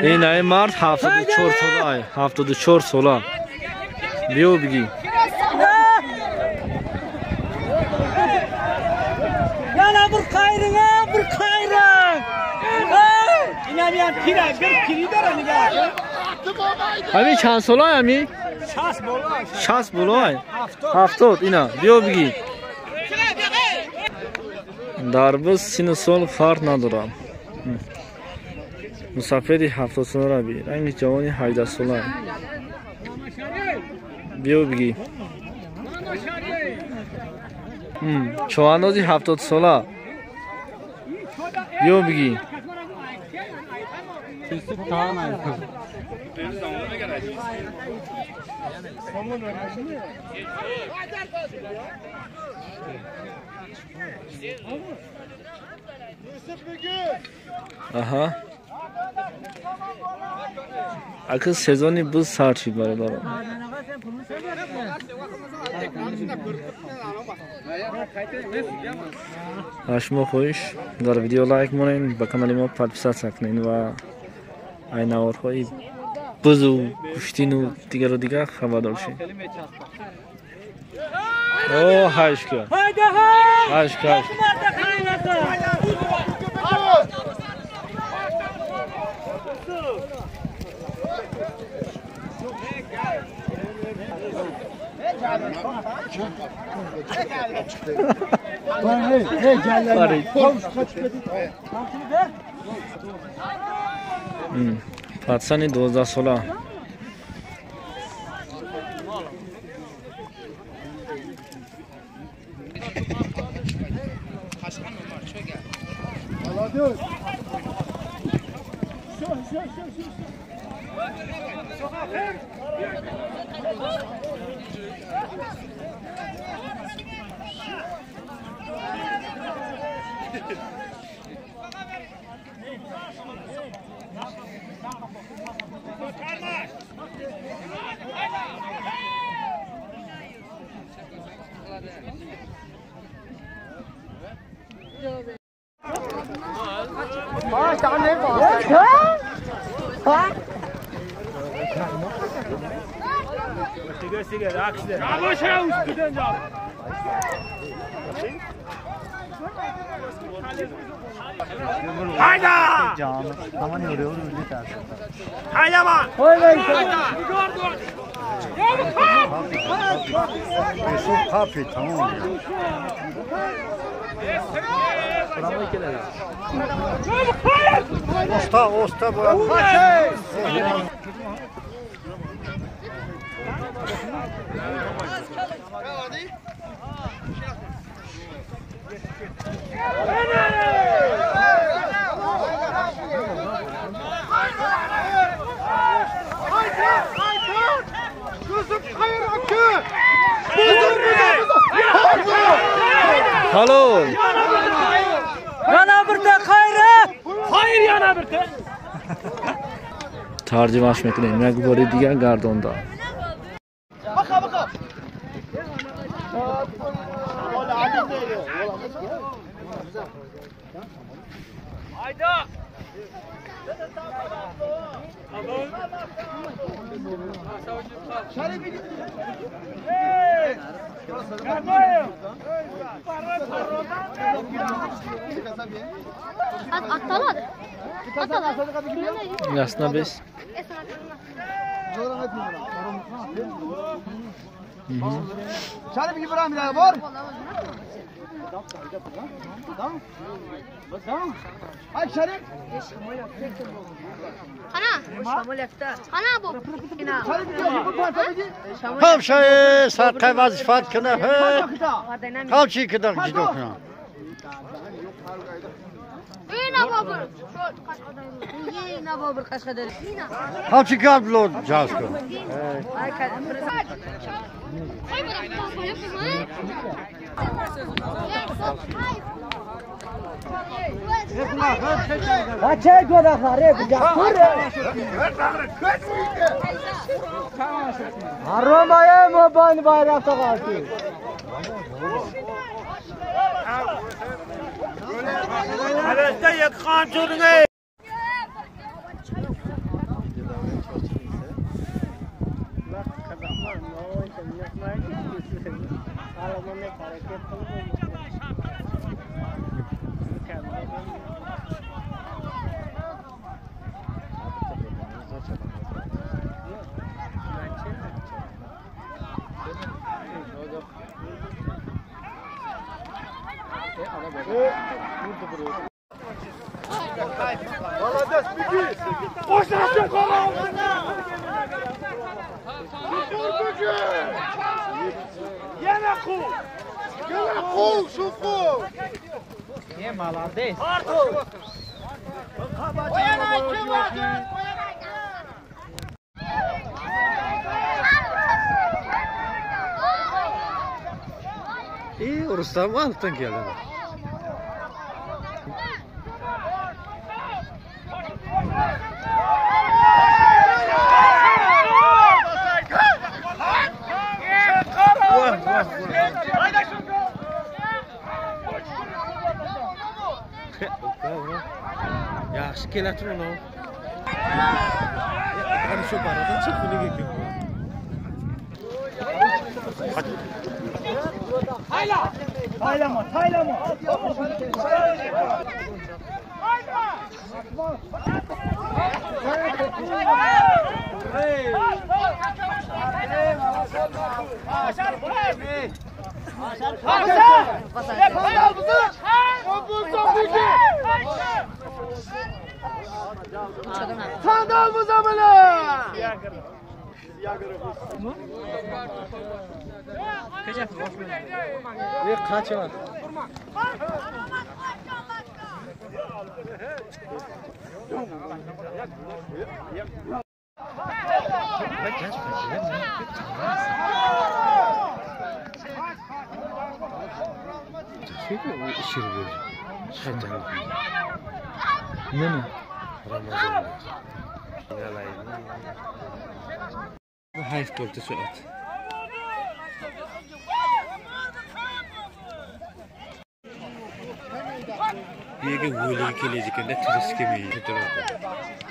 این ای مرد 74 ساله 74 ساله بیو بگی yana bir qayrang ina bilan pira piri daraniga همین چند ساله همین 60 بالای 70 اینا بیو بگی در بس سن سال فرق ندارم مسافری 70 ساله را بی رنگ جوانی 18 ساله بیو بگی چواندازی 70 ساله بیو بگی aha akıl sezoni bu saati baradaram Ашмо хоиш дар видео лайк монен ба канали мо подписаться кунен ва айнаворҳои бузу куштину дигару дигар хабардор шед. О хашка. Хашка. Пацани 12 сола. Hayda! Aman yoruyor Hayda man! Yusuf kafi tamam. Osta bu. Halo. Yana birde xayri. Xayr yana birde. Tarjimash mekunем. Як бори дигар гардонда. Baqa. Hayda. Ясно без. Şöyle bir gibiram ya var. Tamam. Ay Şerif. Ana bu. Ham şey sarkay vazifat kına he. Kal çi kadar gidokna. Kal çi kal blod jasko. Kaçay gorakare bujaqur. Aromaya moban bayrakta qaldı. Alasta yakkan çurne. Молодец, беги! Пошли, колом! Янаху! Янаху, шуфу! Не, молодец. İyi Rustam alttan geldi. Yaxshi kelatur uni. Qani shu barada chiq buniga kim? Taylama, taylama! Sandal bu zamana! Ne kaçar? Mana Bu hayf bo'ldi soat. Bu yerga o'lik kelajaganda turish kelmaydi.